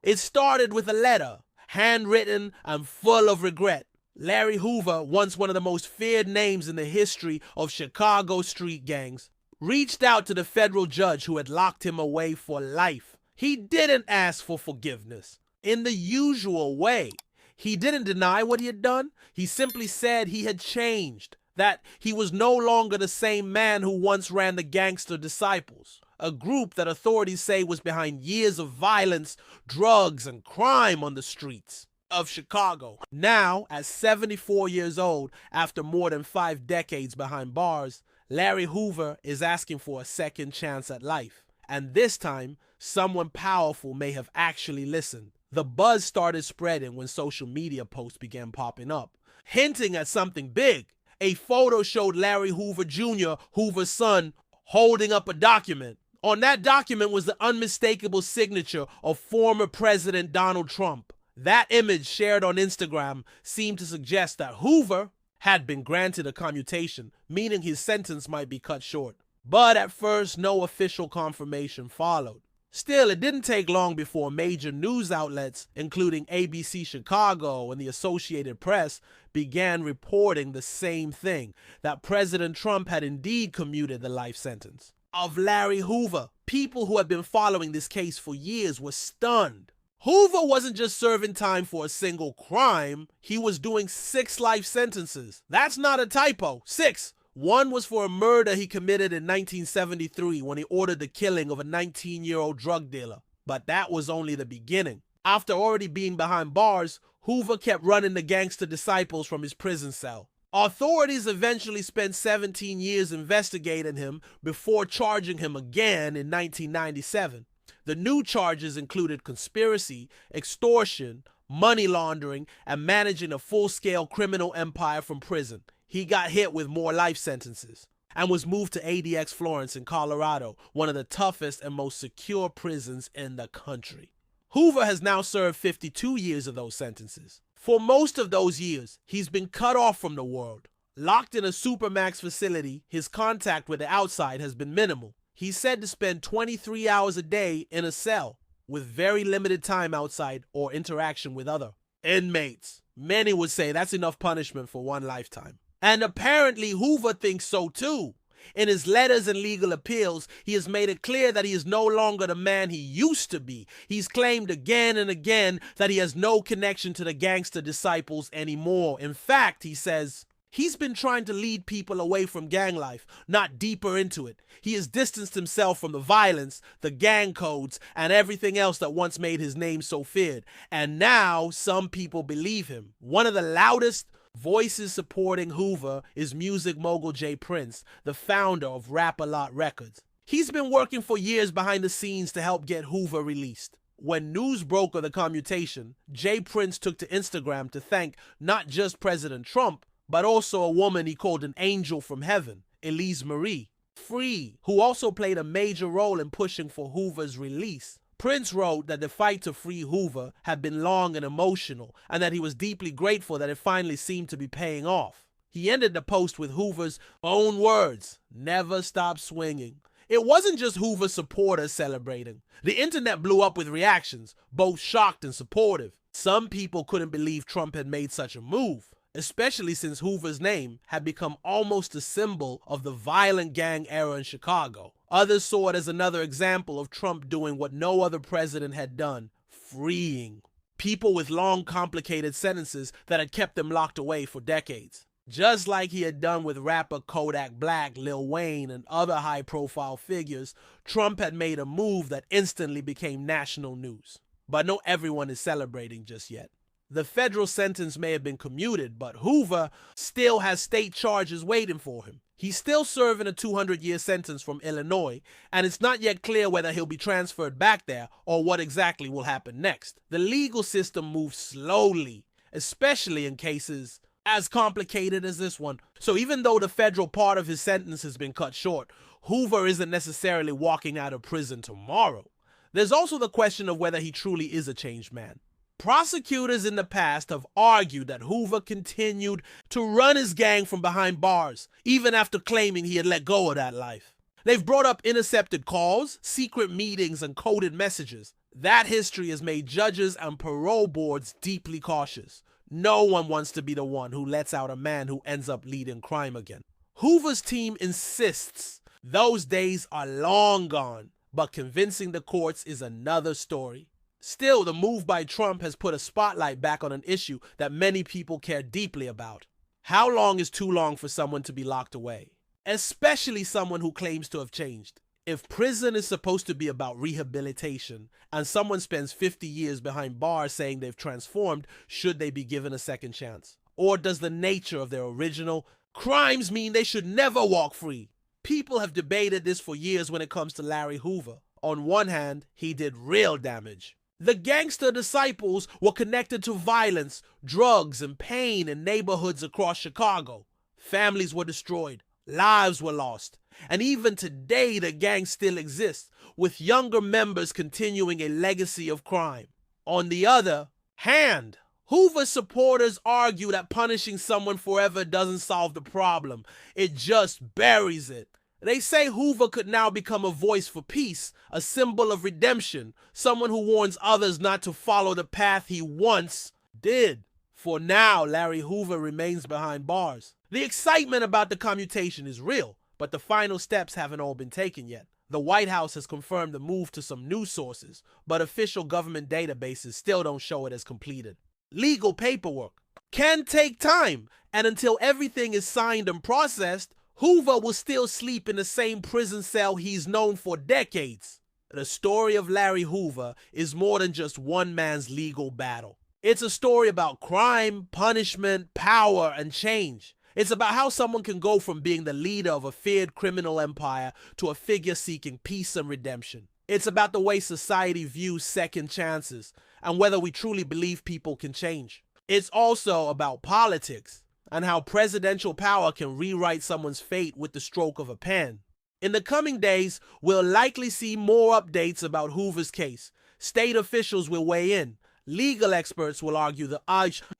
It started with a letter, handwritten and full of regret. Larry Hoover, once one of the most feared names in the history of Chicago street gangs, reached out to the federal judge who had locked him away for life. He didn't ask for forgiveness in the usual way. He didn't deny what he had done. He simply said he had changed, that he was no longer the same man who once ran the Gangster Disciples, a group that authorities say was behind years of violence, drugs, and crime on the streets of Chicago. Now, at 74 years old, after more than 5 decades behind bars, Larry Hoover is asking for a second chance at life. And this time, someone powerful may have actually listened. The buzz started spreading when social media posts began popping up, hinting at something big. A photo showed Larry Hoover Jr., Hoover's son, holding up a document. On that document was the unmistakable signature of former President Donald Trump. That image shared on Instagram seemed to suggest that Hoover had been granted a commutation, meaning his sentence might be cut short. But at first, no official confirmation followed. Still, it didn't take long before major news outlets, including ABC Chicago and the Associated Press, began reporting the same thing, that President Trump had indeed commuted the life sentence of Larry Hoover. People who had been following this case for years were stunned. Hoover wasn't just serving time for a single crime, he was doing 6 life sentences. That's not a typo, 6. One was for a murder he committed in 1973 when he ordered the killing of a 19-year-old drug dealer. But that was only the beginning. After already being behind bars, Hoover kept running the Gangster Disciples from his prison cell. Authorities eventually spent 17 years investigating him before charging him again in 1997. The new charges included conspiracy, extortion, money laundering, and managing a full-scale criminal empire from prison. He got hit with more life sentences and was moved to ADX Florence in Colorado, one of the toughest and most secure prisons in the country. Hoover has now served 52 years of those sentences. For most of those years, he's been cut off from the world. Locked in a supermax facility, his contact with the outside has been minimal. He's said to spend 23 hours a day in a cell, with very limited time outside or interaction with other inmates. Many would say that's enough punishment for one lifetime. And apparently Hoover thinks so too. In his letters and legal appeals, he has made it clear that he is no longer the man he used to be. He's claimed again and again that he has no connection to the Gangster Disciples anymore. In fact, he says, he's been trying to lead people away from gang life, not deeper into it. He has distanced himself from the violence, the gang codes, and everything else that once made his name so feared. And now some people believe him. One of the loudest voices supporting Hoover is music mogul J. Prince, the founder of Rap-A-Lot Records. He's been working for years behind the scenes to help get Hoover released. When news broke of the commutation, J. Prince took to Instagram to thank not just President Trump, but also a woman he called an angel from heaven, Elise Marie, who also played a major role in pushing for Hoover's release. Prince wrote that the fight to free Hoover had been long and emotional, and that he was deeply grateful that it finally seemed to be paying off. He ended the post with Hoover's own words, "Never stop swinging." It wasn't just Hoover's supporters celebrating. The internet blew up with reactions, both shocked and supportive. Some people couldn't believe Trump had made such a move, especially since Hoover's name had become almost a symbol of the violent gang era in Chicago. Others saw it as another example of Trump doing what no other president had done, freeing people with long, complicated sentences that had kept them locked away for decades. Just like he had done with rapper Kodak Black, Lil Wayne, and other high-profile figures, Trump had made a move that instantly became national news. But not everyone is celebrating just yet. The federal sentence may have been commuted, but Hoover still has state charges waiting for him. He's still serving a 200-year sentence from Illinois, and it's not yet clear whether he'll be transferred back there or what exactly will happen next. The legal system moves slowly, especially in cases as complicated as this one. So even though the federal part of his sentence has been cut short, Hoover isn't necessarily walking out of prison tomorrow. There's also the question of whether he truly is a changed man. Prosecutors in the past have argued that Hoover continued to run his gang from behind bars, even after claiming he had let go of that life. They've brought up intercepted calls, secret meetings, and coded messages. That history has made judges and parole boards deeply cautious. No one wants to be the one who lets out a man who ends up leading crime again. Hoover's team insists those days are long gone, but convincing the courts is another story. Still, the move by Trump has put a spotlight back on an issue that many people care deeply about. How long is too long for someone to be locked away? Especially someone who claims to have changed. If prison is supposed to be about rehabilitation and someone spends 50 years behind bars saying they've transformed, should they be given a second chance? Or does the nature of their original crimes mean they should never walk free? People have debated this for years when it comes to Larry Hoover. On one hand, he did real damage. The Gangster Disciples were connected to violence, drugs, and pain in neighborhoods across Chicago. Families were destroyed. Lives were lost. And even today, the gang still exists, with younger members continuing a legacy of crime. On the other hand, Hoover's supporters argue that punishing someone forever doesn't solve the problem. It just buries it. They say Hoover could now become a voice for peace, a symbol of redemption, someone who warns others not to follow the path he once did. For now, Larry Hoover remains behind bars. The excitement about the commutation is real, but the final steps haven't all been taken yet. The White House has confirmed the move to some news sources, but official government databases still don't show it as completed. Legal paperwork can take time, and until everything is signed and processed, Hoover will still sleep in the same prison cell he's known for decades. The story of Larry Hoover is more than just one man's legal battle. It's a story about crime, punishment, power, and change. It's about how someone can go from being the leader of a feared criminal empire to a figure seeking peace and redemption. It's about the way society views second chances and whether we truly believe people can change. It's also about politics and how presidential power can rewrite someone's fate with the stroke of a pen. In the coming days, we'll likely see more updates about Hoover's case. State officials will weigh in. Legal experts will argue the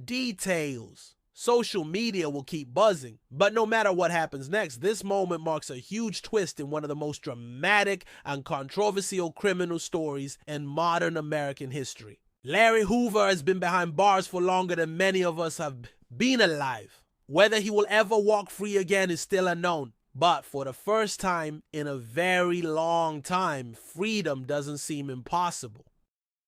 details. Social media will keep buzzing. But no matter what happens next, this moment marks a huge twist in one of the most dramatic and controversial criminal stories in modern American history. Larry Hoover has been behind bars for longer than many of us have been alive. Whether he will ever walk free again is still unknown. But for the first time in a very long time, freedom doesn't seem impossible.